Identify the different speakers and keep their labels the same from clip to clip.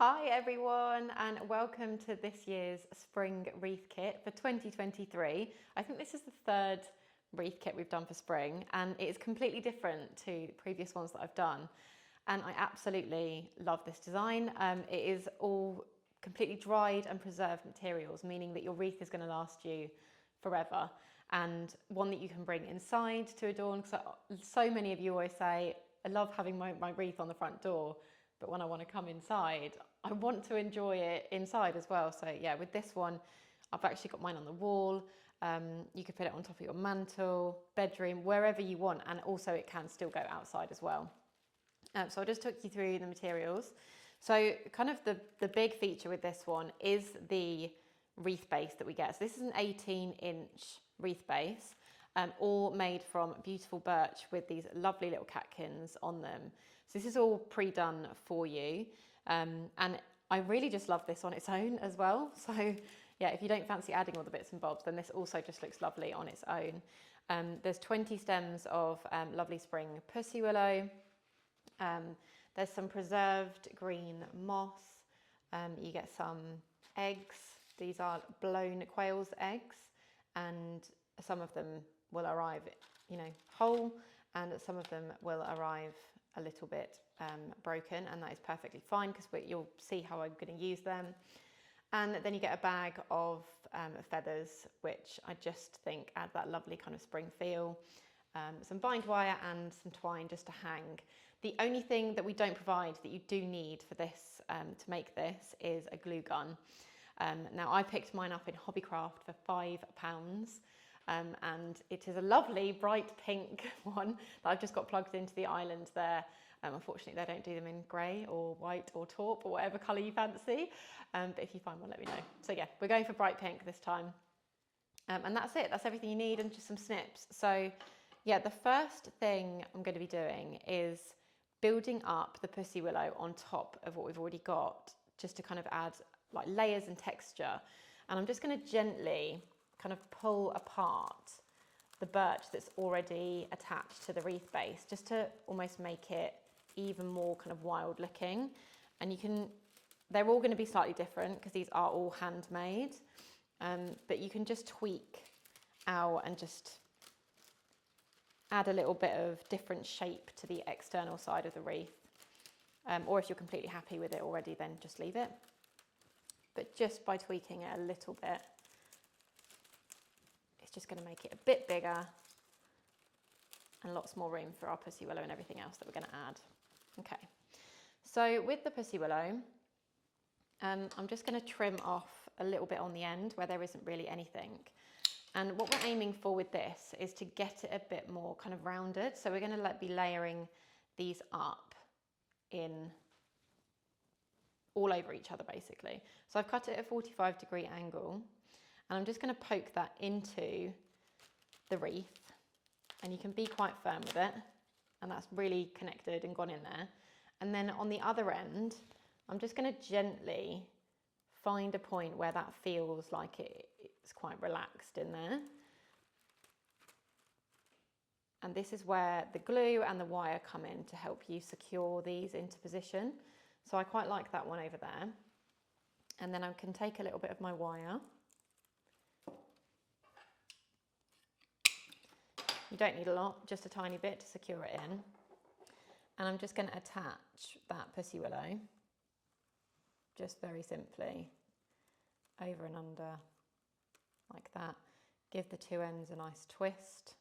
Speaker 1: Hi everyone, and welcome to this year's Spring Wreath Kit for 2023. I think this is the third wreath kit we've done for spring, and it is completely different to previous ones that I've done. And I absolutely love this design. It is all completely dried and preserved materials, meaning that your wreath is going to last you forever, and one that you can bring inside to adorn. Because so many of you always say, I love having my wreath on the front door, but when I want to come inside, I want to enjoy it inside as well. So yeah, with this one, I've actually got mine on the wall. You could put it on top of your mantle, bedroom, wherever you want, and also it can still go outside as well. So I just took you through the materials. So kind of the big feature with this one is the wreath base that we get. So this is an 18-inch wreath base, all made from beautiful birch with these lovely little catkins on them. So this is all pre-done for you. And I really just love this on its own as well. So yeah, if you don't fancy adding all the bits and bobs, then this also just looks lovely on its own. There's 20 stems of lovely spring pussy willow. There's some preserved green moss. You get some eggs. These are blown quail's eggs, and some of them will arrive, whole, and some of them will arrive a little bit broken, and that is perfectly fine because you'll see how I'm going to use them. And then you get a bag of feathers, which I just think add that lovely kind of spring feel. Some bind wire and some twine just to hang. The only thing that we don't provide that you do need for this, to make this, is a glue gun. Now I picked mine up in Hobbycraft for £5, and it is a lovely bright pink one that I've just got plugged into the island there. Unfortunately, they don't do them in grey or white or taupe or whatever colour you fancy, but if you find one, let me know. So yeah, we're going for bright pink this time. And that's it, that's everything you need, and just some snips. So yeah, the first thing I'm going to be doing is building up the pussy willow on top of what we've already got, just to kind of add like layers and texture. And I'm just going to gently kind of pull apart the birch that's already attached to the wreath base, just to almost make it even more kind of wild looking. And they're all going to be slightly different because these are all handmade, but you can just tweak out and just add a little bit of different shape to the external side of the wreath. Or if you're completely happy with it already, then just leave it. But just by tweaking it a little bit, it's just going to make it a bit bigger and lots more room for our pussy willow and everything else that we're going to add. Okay, so with the pussy willow, I'm just going to trim off a little bit on the end where there isn't really anything. And what we're aiming for with this is to get it a bit more kind of rounded. So we're going to be layering these up in all over each other basically. So I've cut it at a 45-degree angle, and I'm just going to poke that into the wreath, and you can be quite firm with it, and that's really connected and gone in there. And then on the other end, I'm just going to gently find a point where that feels like it's quite relaxed in there. And this is where the glue and the wire come in to help you secure these into position. So I quite like that one over there. And then I can take a little bit of my wire. You don't need a lot, just a tiny bit to secure it in. And I'm just going to attach that pussy willow, just very simply, over and under, like that. Give the two ends a nice twist.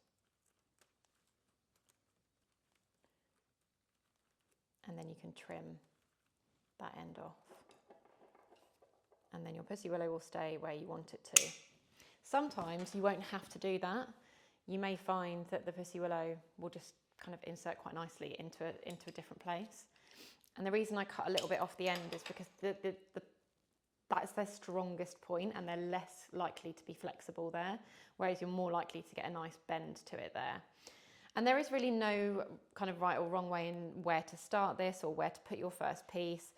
Speaker 1: And then you can trim that end off. And then your pussy willow will stay where you want it to. Sometimes you won't have to do that. You may find that the pussy willow will just kind of insert quite nicely into a different place. And the reason I cut a little bit off the end is because that's their strongest point, and they're less likely to be flexible there, whereas you're more likely to get a nice bend to it there. And there is really no kind of right or wrong way in where to start this or where to put your first piece.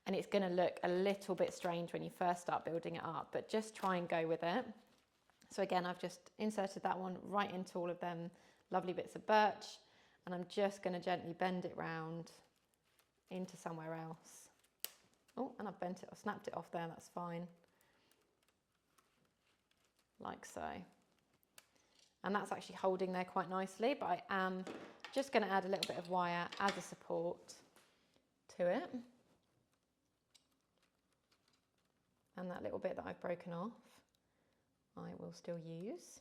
Speaker 1: And it's going to look a little bit strange when you first start building it up, but just try and go with it. So again, I've just inserted that one right into all of them lovely bits of birch, and I'm just going to gently bend it round into somewhere else. Oh, and I've bent it, I've snapped it off there, that's fine. Like so. And that's actually holding there quite nicely, but I am just going to add a little bit of wire as a support to it. And that little bit that I've broken off, I will still use.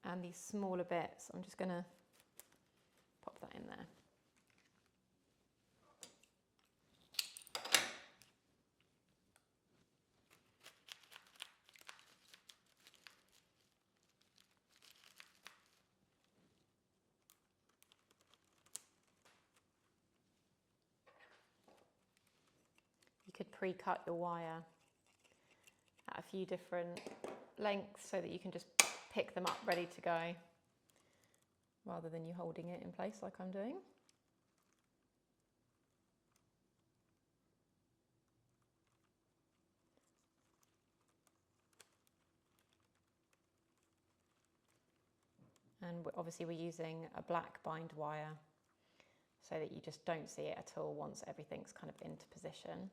Speaker 1: And these smaller bits, I'm just going to pop that in there. You could pre-cut your wire at a few different lengths so that you can just pick them up ready to go, rather than you holding it in place like I'm doing. And obviously we're using a black bind wire so that you just don't see it at all once everything's kind of into position.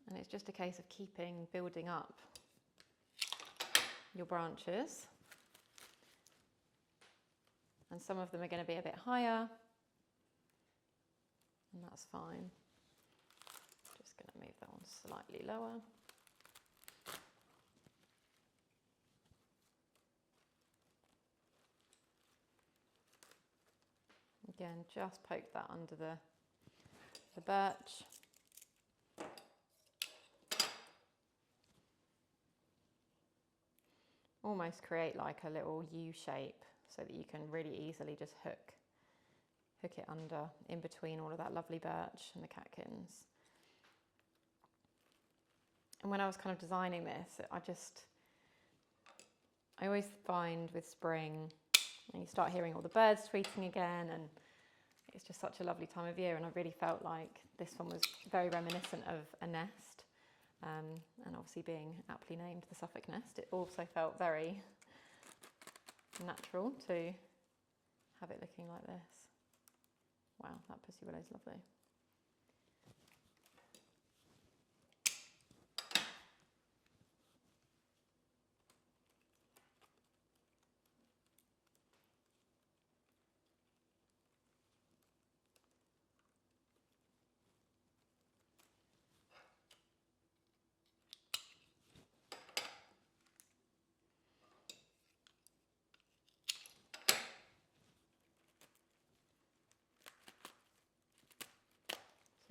Speaker 1: And it's just a case of building up your branches. And some of them are going to be a bit higher, and that's fine. Just going to move that one slightly lower. Again, just poke that under the birch. Almost create like a little U shape so that you can really easily just hook it under in between all of that lovely birch and the catkins. And when I was kind of designing this, I always find with spring, and you start hearing all the birds tweeting again, and it's just such a lovely time of year, and I really felt like this one was very reminiscent of a nest. And obviously being aptly named the Suffolk nest, it also felt very natural to have it looking like this. Wow, that pussy willow is lovely.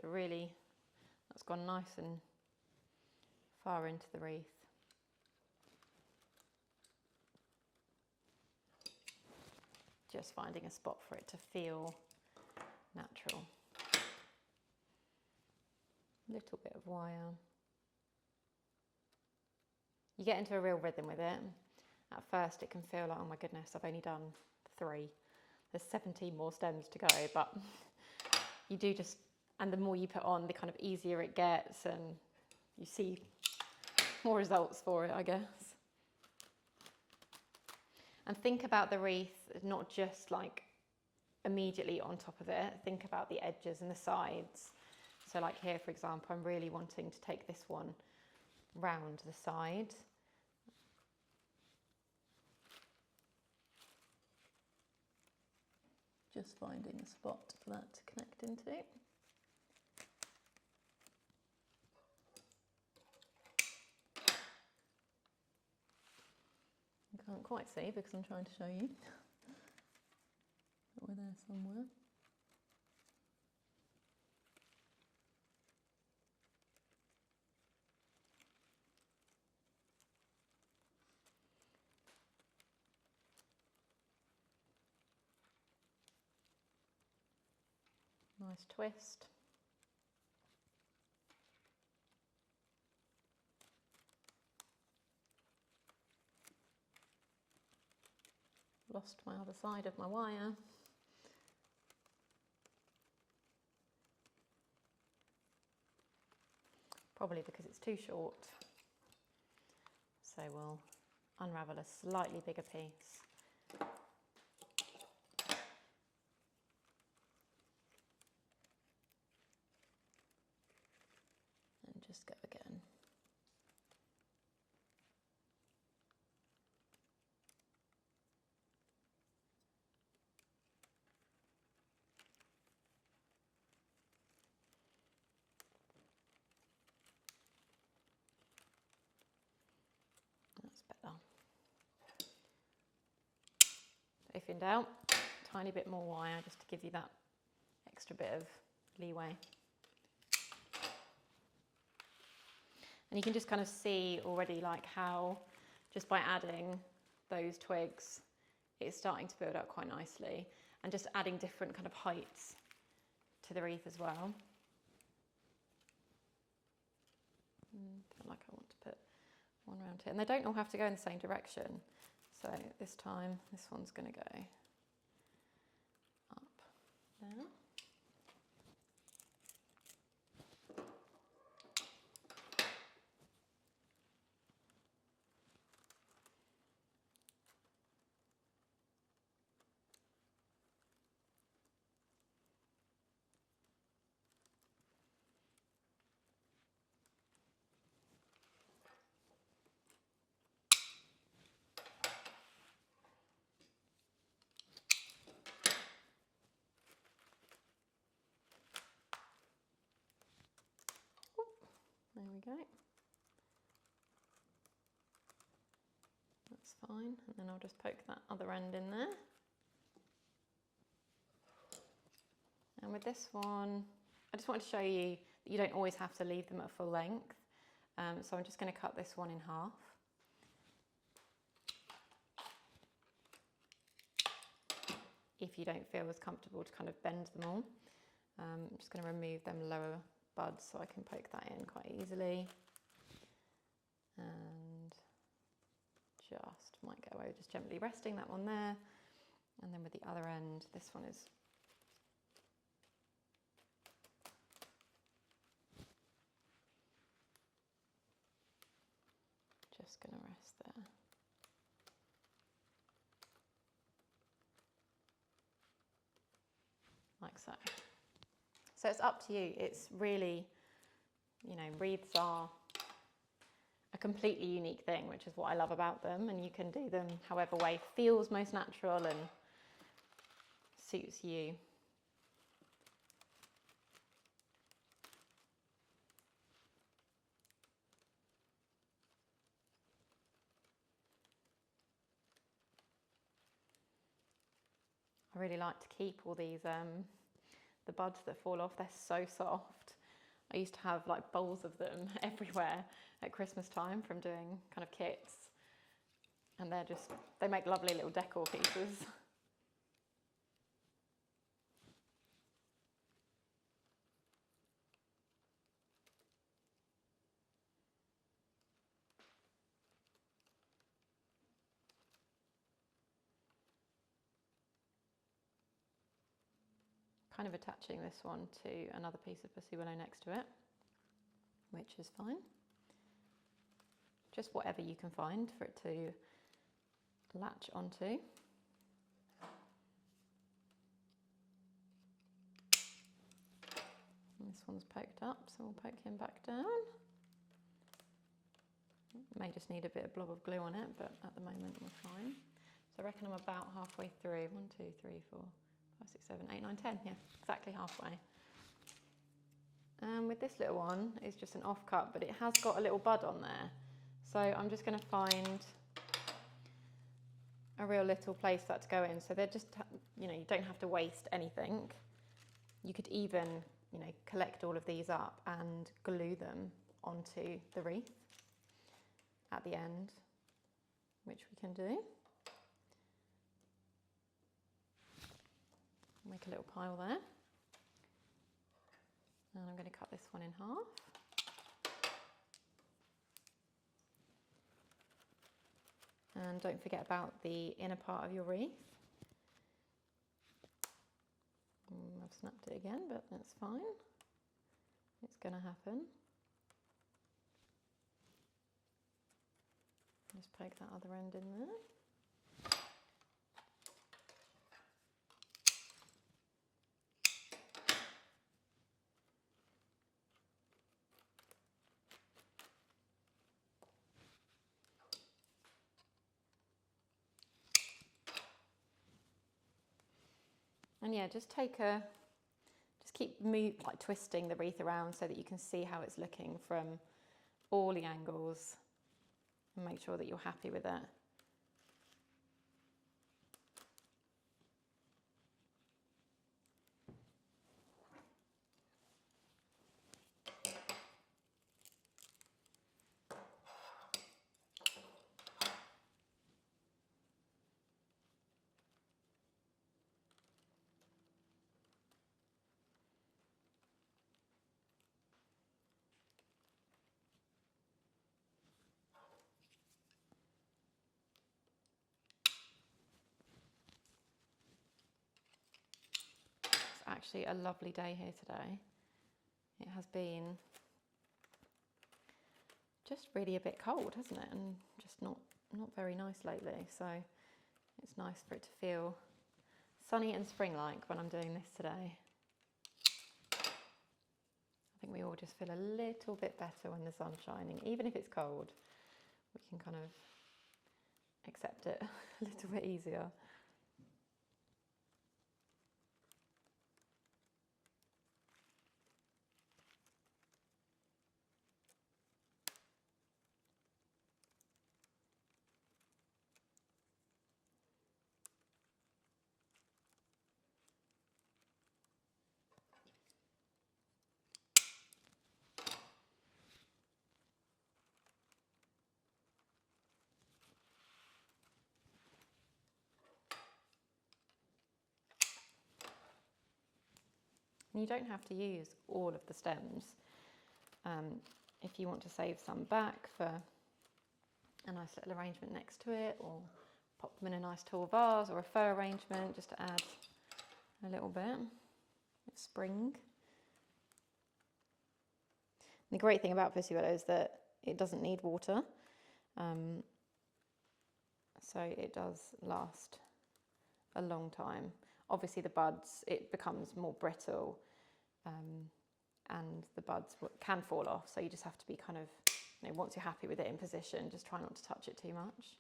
Speaker 1: So really, that's gone nice and far into the wreath. Just finding a spot for it to feel natural. Little bit of wire. You get into a real rhythm with it. At first it can feel like, oh my goodness, I've only done 3. There's 17 more stems to go, but you do just, and the more you put on, the kind of easier it gets, and you see more results for it, I guess. And think about the wreath, not just like immediately on top of it. Think about the edges and the sides. So like here, for example, I'm really wanting to take this one round the side. Just finding a spot for that to connect into. You can't quite see because I'm trying to show you. But we're there somewhere. Nice twist. Lost my other side of my wire. probably because it's too short. So we'll unravel a slightly bigger piece. And just go again. That's better. If in doubt, tiny bit more wire just to give you that extra bit of leeway. And you can just kind of see already like how just by adding those twigs, it's starting to build up quite nicely, and just adding different kind of heights to the wreath as well. Feel like I want to put one around here, and they don't all have to go in the same direction. So this time, this one's going to go up there. There we go. That's fine. And then I'll just poke that other end in there. And with this one, I just wanted to show you that you don't always have to leave them at full length. So I'm just going to cut this one in half. If you don't feel as comfortable to kind of bend them all. I'm just going to remove them lower buds so I can poke that in quite easily. And just might go over, just gently resting that one there. And then with the other end, this one is just going to rest there. Like so. So it's up to you. It's really, you know, wreaths are a completely unique thing, which is what I love about them, and you can do them however way feels most natural and suits you. I really like to keep all these, the buds that fall off, they're so soft. I used to have like bowls of them everywhere at Christmas time from doing kind of kits. And they make lovely little decor pieces. Kind of attaching this one to another piece of pussy willow next to it, which is fine. Just whatever you can find for it to latch onto. And this one's poked up, so we'll poke him back down. May just need a bit of blob of glue on it, but at the moment we're fine. So I reckon I'm about halfway through. 1, 2, 3, 4, 5, 6, 7, 8, 9, 10. Yeah, exactly halfway. And with this little one, it's just an offcut, but it has got a little bud on there. So I'm just going to find a real little place for that to go in. So they're just, you know, you don't have to waste anything. You could even, you know, collect all of these up and glue them onto the wreath at the end, which we can do. Make a little pile there. And I'm going to cut this one in half. And don't forget about the inner part of your wreath. I've snapped it again, but that's fine. It's going to happen. Just poke that other end in there. And yeah, just keep like twisting the wreath around so that you can see how it's looking from all the angles, and make sure that you're happy with it. Actually a lovely day here today. It has been just really a bit cold, hasn't it? And just not very nice lately. So it's nice for it to feel sunny and spring-like when I'm doing this today. I think we all just feel a little bit better when the sun's shining. Even if it's cold, we can kind of accept it a little bit easier. And you don't have to use all of the stems. If you want to save some back for a nice little arrangement next to it, or pop them in a nice tall vase or a fur arrangement just to add a little bit of spring. And the great thing about Pussy Willow is that it doesn't need water, so it does last a long time. Obviously the buds, it becomes more brittle, and the buds can fall off, so you just have to be kind of, you know, once you're happy with it in position, just try not to touch it too much.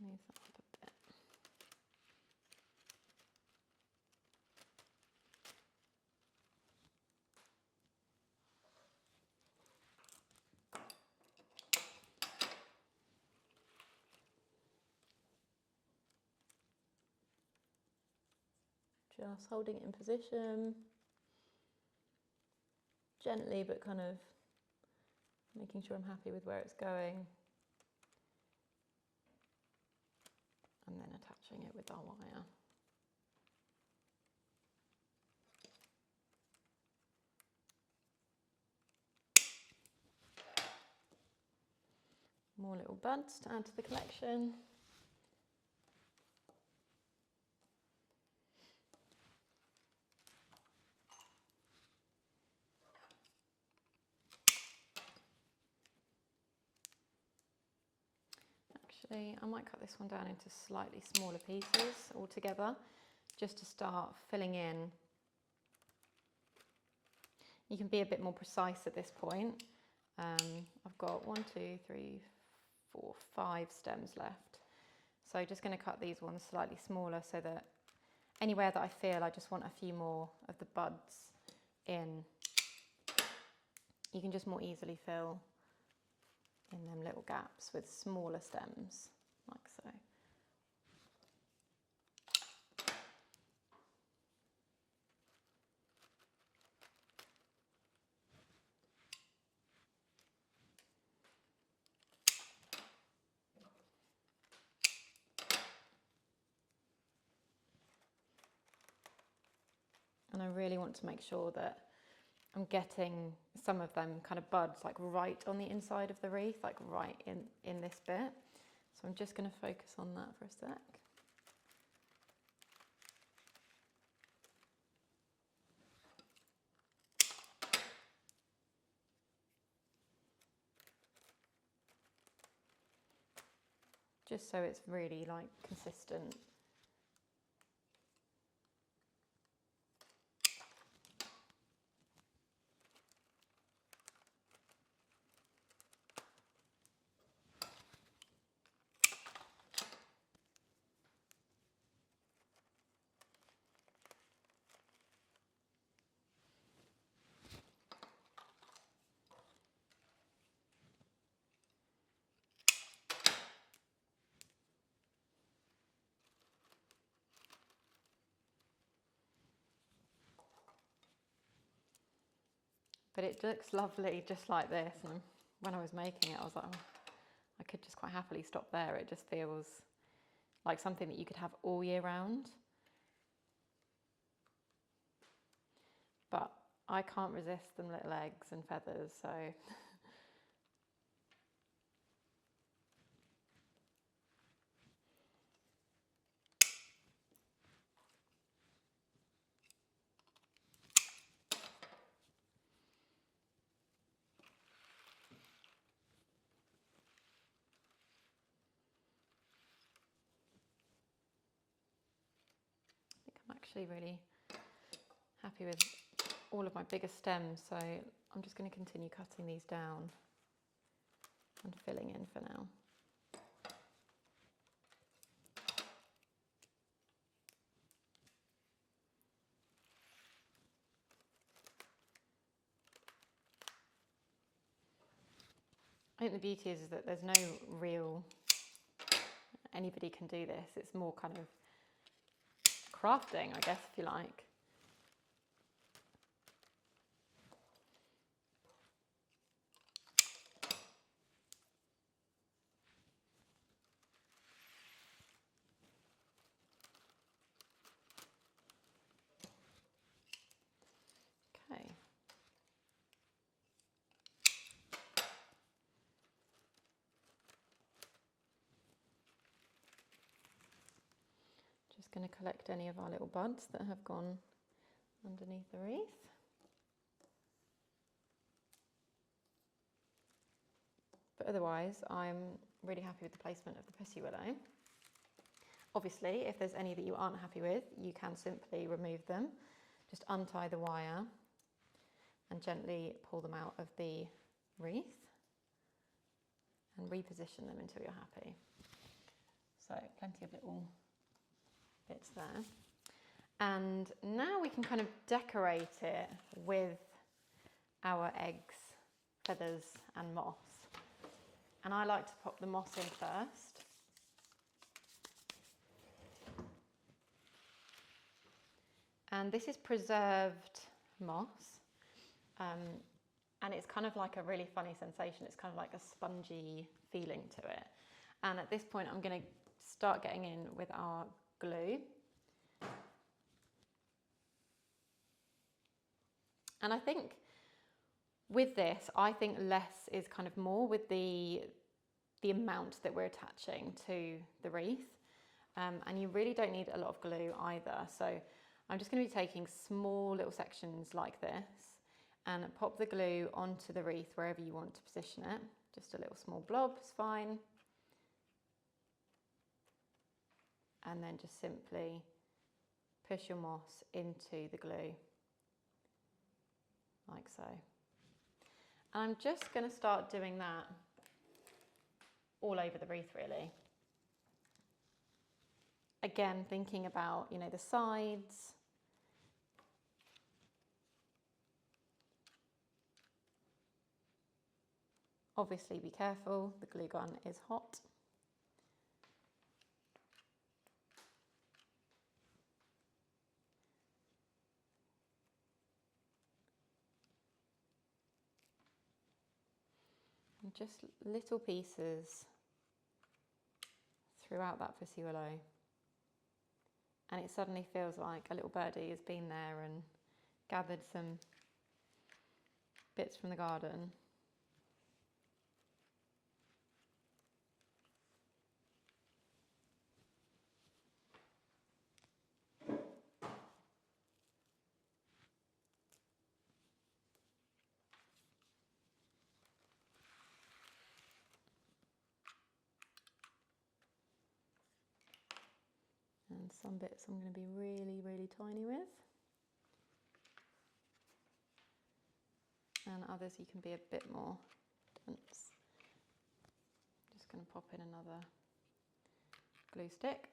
Speaker 1: Move that up a bit. Just holding it in position, gently, but kind of making sure I'm happy with where it's going. And then attaching it with our wire. More little buds to add to the collection. Actually, I might cut this one down into slightly smaller pieces altogether, just to start filling in. You can be a bit more precise at this point. I've got 1, 2, 3, 4, 5 stems left. So just going to cut these ones slightly smaller so that anywhere that I feel I just want a few more of the buds in, you can just more easily fill in them little gaps with smaller stems, like so. really want to make sure that I'm getting some of them kind of buds like right on the inside of the wreath, like right in this bit. So I'm just going to focus on that for a sec. Just so it's really like consistent. But it looks lovely just like this, and when I was making it I was like, oh, I could just quite happily stop there. It just feels like something that you could have all year round. But I can't resist them little eggs and feathers, so I'm actually really happy with all of my bigger stems, so I'm just going to continue cutting these down and filling in for now. I think the beauty is that there's no real, anybody can do this. It's more kind of crafting, I guess, if you like. Okay. Just going to collect any of our little buds that have gone underneath the wreath. But otherwise, I'm really happy with the placement of the pussy willow. Obviously, if there's any that you aren't happy with, you can simply remove them. Just untie the wire and gently pull them out of the wreath and reposition them until you're happy. So plenty of little bits there. And now we can kind of decorate it with our eggs, feathers and moss. And I like to pop the moss in first. And this is preserved moss. And it's kind of like a really funny sensation. It's kind of like a spongy feeling to it. And at this point, I'm going to start getting in with our glue. And I think with this, I think less is kind of more with the amount that we're attaching to the wreath. And you really don't need a lot of glue either. So I'm just going to be taking small little sections like this and pop the glue onto the wreath wherever you want to position it. Just a little small blob is fine. And then just simply push your moss into the glue, like so. And I'm just going to start doing that all over the wreath, really. Again, thinking about, you know, the sides. Obviously be careful, the glue gun is hot. And just little pieces throughout that pussy willow. And it suddenly feels like a little birdie has been there and gathered some bits from the garden. And some bits I'm going to be really, really tiny with. And others you can be a bit more dense. Just going to pop in another glue stick.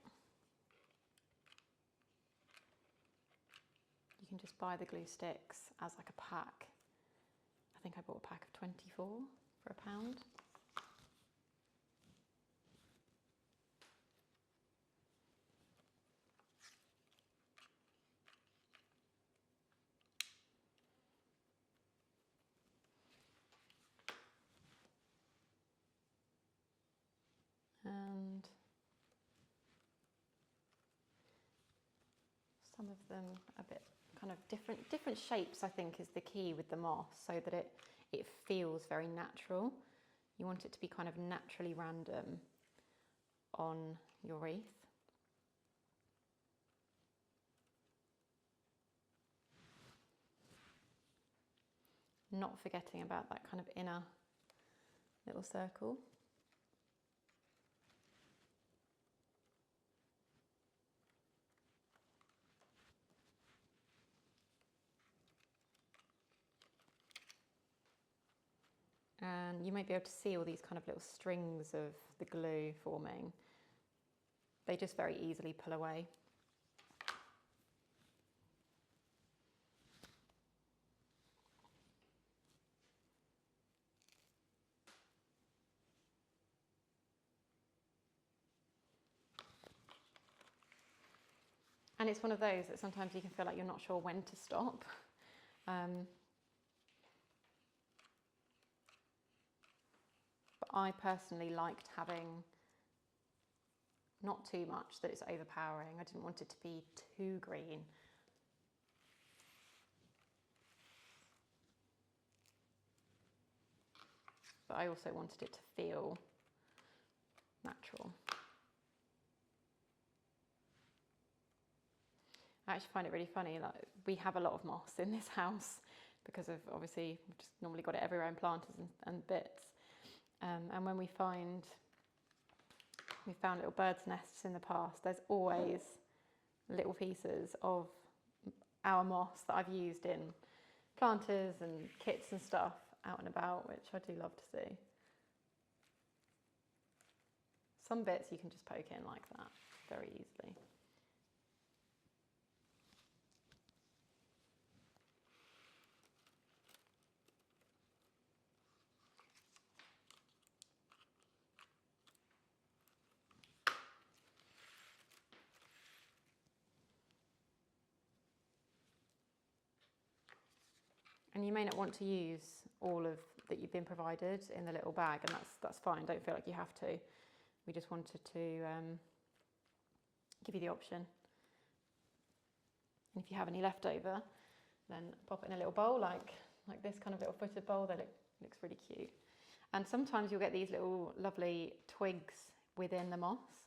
Speaker 1: You can just buy the glue sticks as like a pack. I think I bought a pack of 24 for £1. And some of them a bit kind of different shapes, I think, is the key with the moss, so that it feels very natural. You want it to be kind of naturally random on your wreath. Not forgetting about that kind of inner little circle. And you might be able to see all these kind of little strings of the glue forming. They just very easily pull away. And it's one of those that sometimes you can feel like you're not sure when to stop. But I personally liked having not too much that it's overpowering. I didn't want it to be too green. But I also wanted it to feel natural. I actually find it really funny, like we have a lot of moss in this house because of, obviously, we've just normally got it everywhere in planters and bits. And when we've found little birds' nests in the past, there's always little pieces of our moss that I've used in planters and kits and stuff out and about, which I do love to see. Some bits you can just poke in like that very easily. And you may not want to use all of that you've been provided in the little bag, and that's fine. Don't feel like you have to. We just wanted to give you the option. And if you have any left over, then pop it in a little bowl like this kind of little footed bowl. That looks really cute. And sometimes you'll get these little lovely twigs within the moss,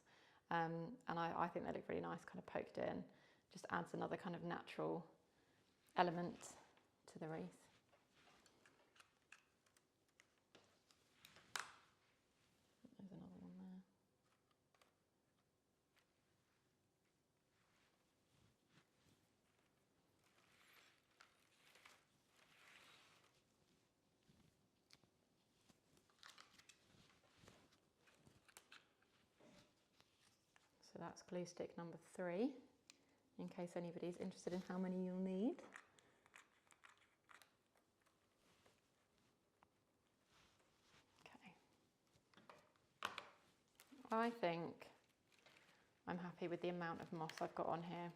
Speaker 1: and I think they look really nice, kind of poked in. Just adds another kind of natural element to the wreath. There's another one there. So that's glue stick number 3, in case anybody's interested in how many you'll need. I think I'm happy with the amount of moss I've got on here.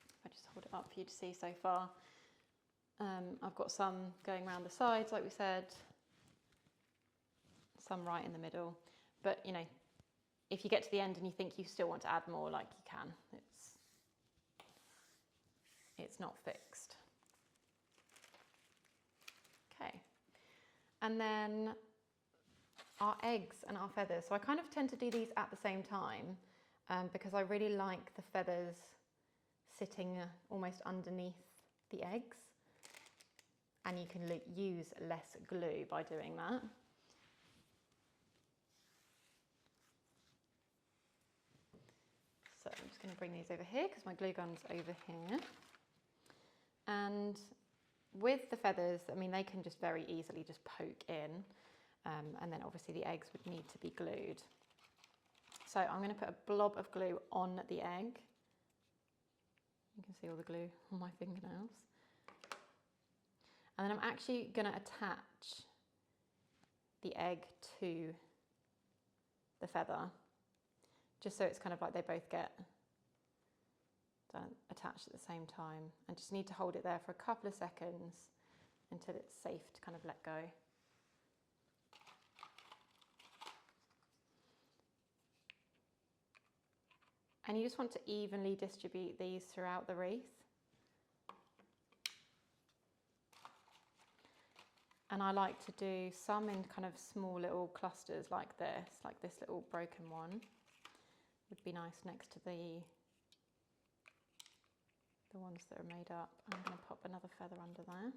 Speaker 1: If I just hold it up for you to see so far. I've got some going around the sides, like we said, some right in the middle. But, you know, if you get to the end and you think you still want to add more, like, you can. It's not fixed. And then our eggs and our feathers. So I kind of tend to do these at the same time because I really like the feathers sitting almost underneath the eggs. And you can use less glue by doing that. So I'm just going to bring these over here because my glue gun's over here. And with the feathers, I mean, they can just very easily just poke in. And then obviously the eggs would need to be glued. So I'm going to put a blob of glue on the egg. You can see all the glue on my fingernails. And then I'm actually going to attach the egg to the feather, just so it's kind of like they both get attached at the same time, and just need to hold it there for a couple of seconds until it's safe to kind of let go. And you just want to evenly distribute these throughout the wreath. And I like to do some in kind of small little clusters like this little broken one would be nice next to the ones that are made up. I'm going to pop another feather under there.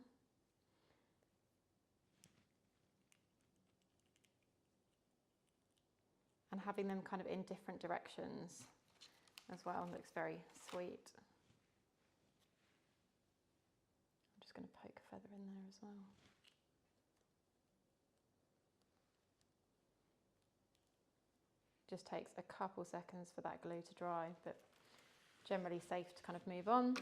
Speaker 1: And having them kind of in different directions as well looks very sweet. I'm just going to poke a feather in there as well. Just takes a couple seconds for that glue to dry, but generally safe to kind of move on.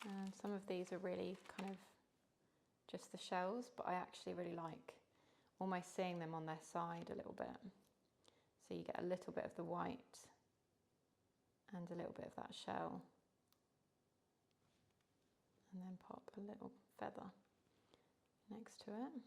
Speaker 1: And some of these are really kind of just the shells, but I actually really like almost seeing them on their side a little bit. So you get a little bit of the white and a little bit of that shell. And then pop a little feather next to it.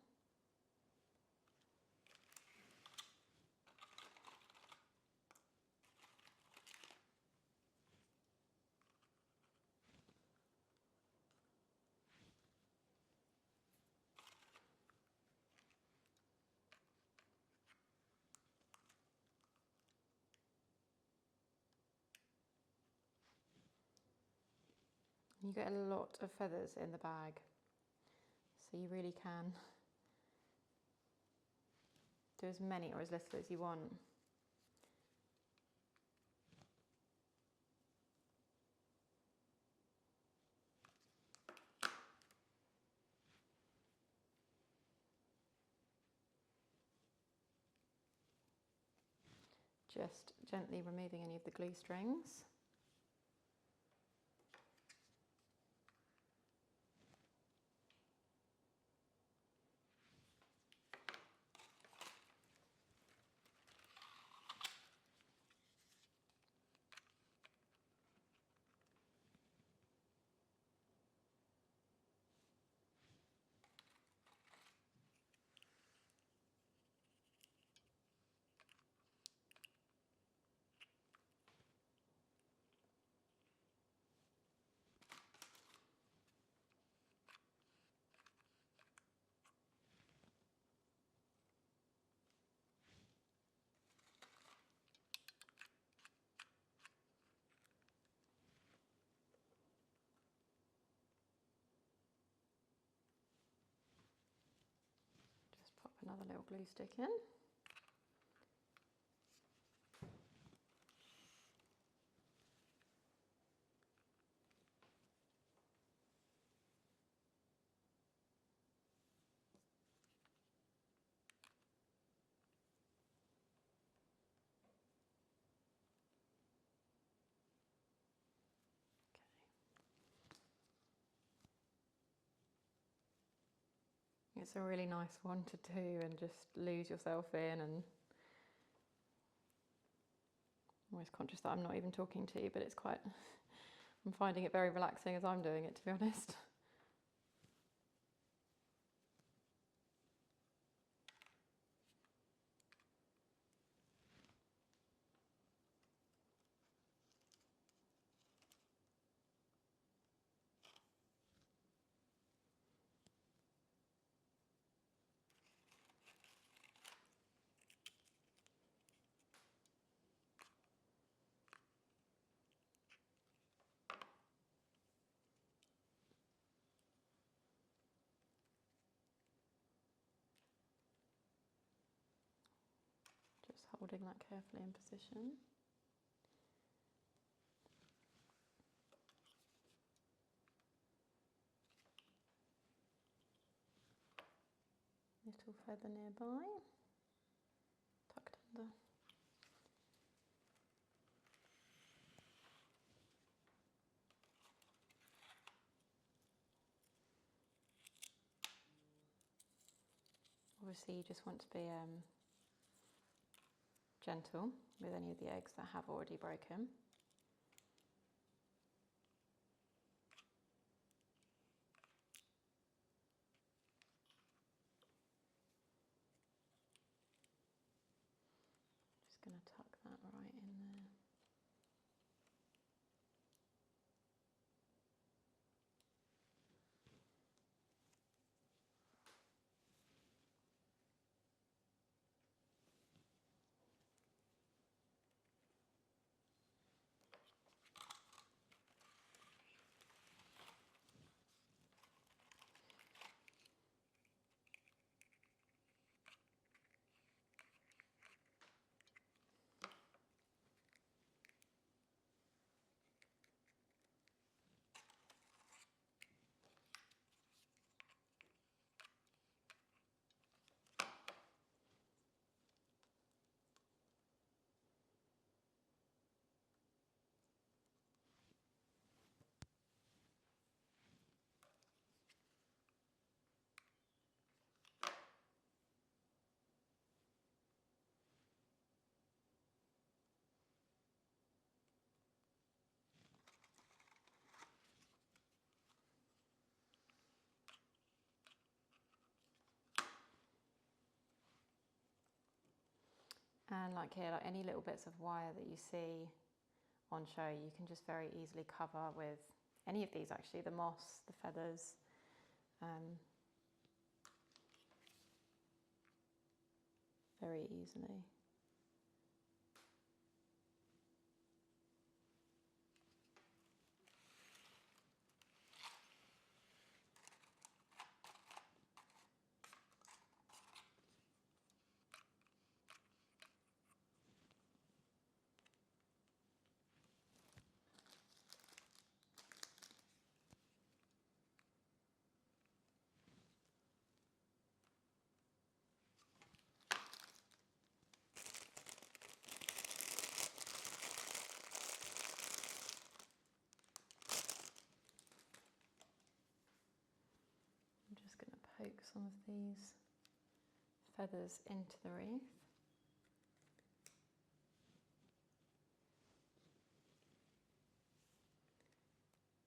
Speaker 1: You get a lot of feathers in the bag, so you really can do as many or as little as you want. Just gently removing any of the glue strings. Pop another little glue stick in. It's a really nice one to do and just lose yourself in, and I'm always conscious that I'm not even talking to you, but it's quite, I'm finding it very relaxing as I'm doing it, to be honest. holding that carefully in position. Little feather nearby, tucked under. Obviously you just want to be gentle with any of the eggs that have already broken. Just going to tuck that right in there. And like here, like any little bits of wire that you see on show, you can just very easily cover with any of these actually, the moss, the feathers. Very easily. I'm just going to poke some of these feathers into the wreath.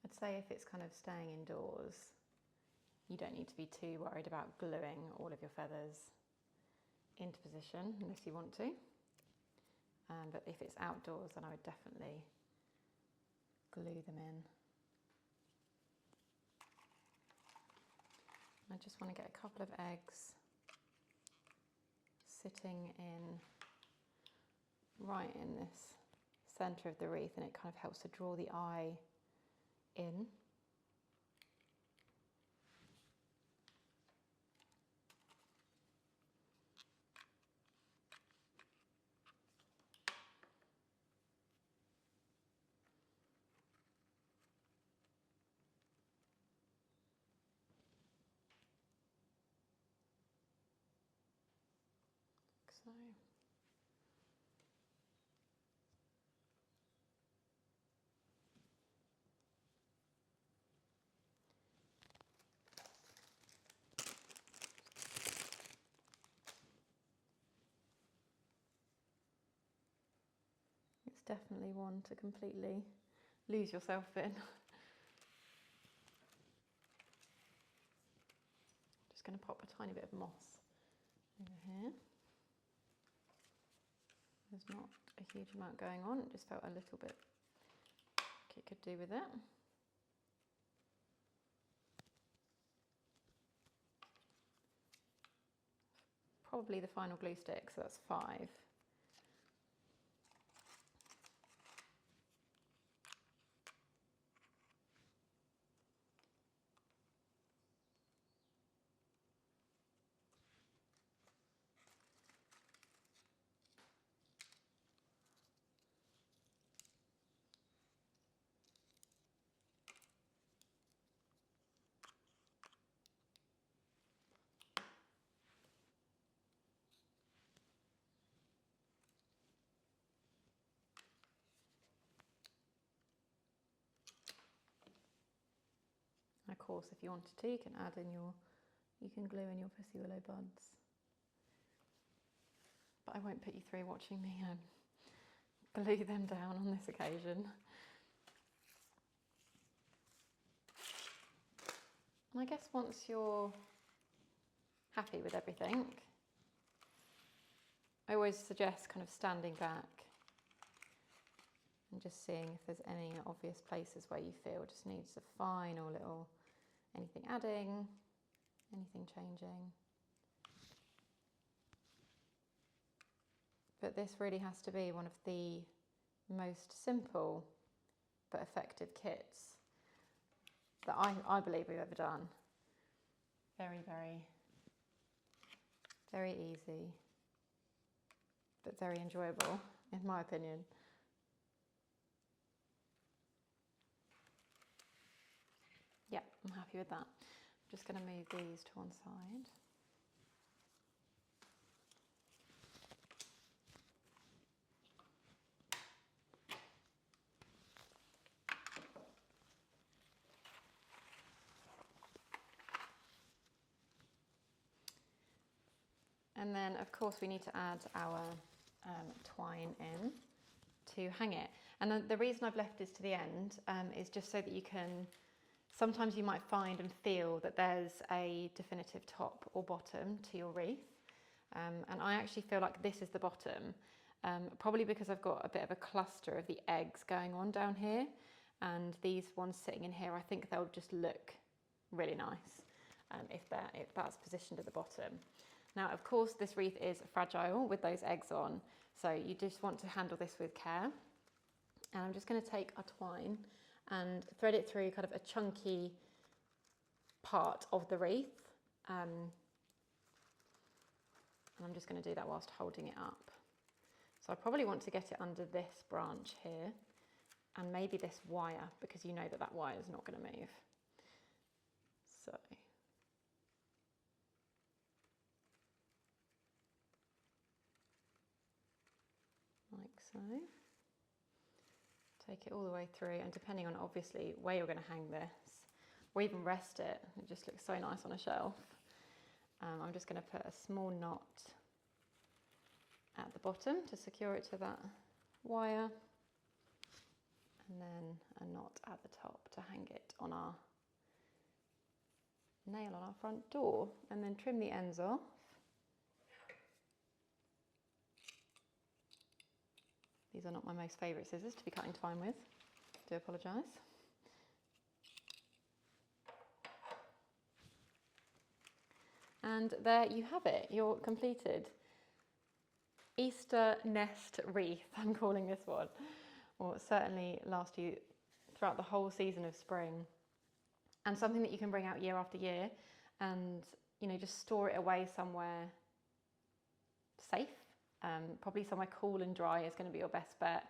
Speaker 1: I'd say if it's kind of staying indoors, you don't need to be too worried about gluing all of your feathers into position unless you want to. But if it's outdoors, then I would definitely glue them in. I just want to get a couple of eggs sitting in right in this centre of the wreath, and it kind of helps to draw the eye in. So. It's definitely one to completely lose yourself in. Just going to pop a tiny bit of moss over here. There's not a huge amount going on, it just felt a little bit like it could do with it. Probably the final glue stick, so that's 5. course, if you wanted to, you can glue in your pussy willow buds. But I won't put you through watching me glue them down on this occasion. And I guess once you're happy with everything, I always suggest kind of standing back and just seeing if there's any obvious places where you feel just needs a final little, anything adding, anything changing. But this really has to be one of the most simple but effective kits that I believe we've ever done. Very, very, very easy, but very enjoyable, in my opinion. Yeah, I'm happy with that. I'm just going to move these to one side. And then, of course, we need to add our twine in to hang it. And the reason I've left this to the end is just so that you can, sometimes you might find and feel that there's a definitive top or bottom to your wreath. And I actually feel like this is the bottom, probably because I've got a bit of a cluster of the eggs going on down here. And these ones sitting in here, I think they'll just look really nice if that's positioned at the bottom. Now, of course, this wreath is fragile with those eggs on, so you just want to handle this with care. And I'm just going to take our twine and thread it through kind of a chunky part of the wreath. And I'm just going to do that whilst holding it up. So I probably want to get it under this branch here and maybe this wire, because you know that that wire is not going to move. So. Like so. Take it all the way through, and depending on obviously where you're going to hang this, or even rest it, it just looks so nice on a shelf. I'm just going to put a small knot at the bottom to secure it to that wire, and then a knot at the top to hang it on our nail on our front door, and then trim the ends off. These are not my most favourite scissors to be cutting twine with. I do apologise. And there you have it, your completed Easter nest wreath, I'm calling this one. Or certainly last you throughout the whole season of spring. And something that you can bring out year after year and, you know, just store it away somewhere safe. Probably somewhere cool and dry is going to be your best bet,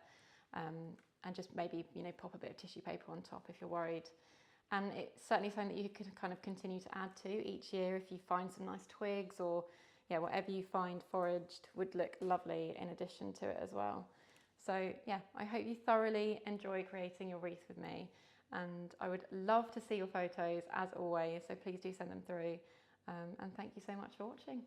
Speaker 1: and just maybe, you know, pop a bit of tissue paper on top if you're worried. And it's certainly something that you could kind of continue to add to each year if you find some nice twigs, or yeah, whatever you find foraged would look lovely in addition to it as well. So yeah, I hope you thoroughly enjoy creating your wreath with me, and I would love to see your photos as always, so please do send them through, and thank you so much for watching.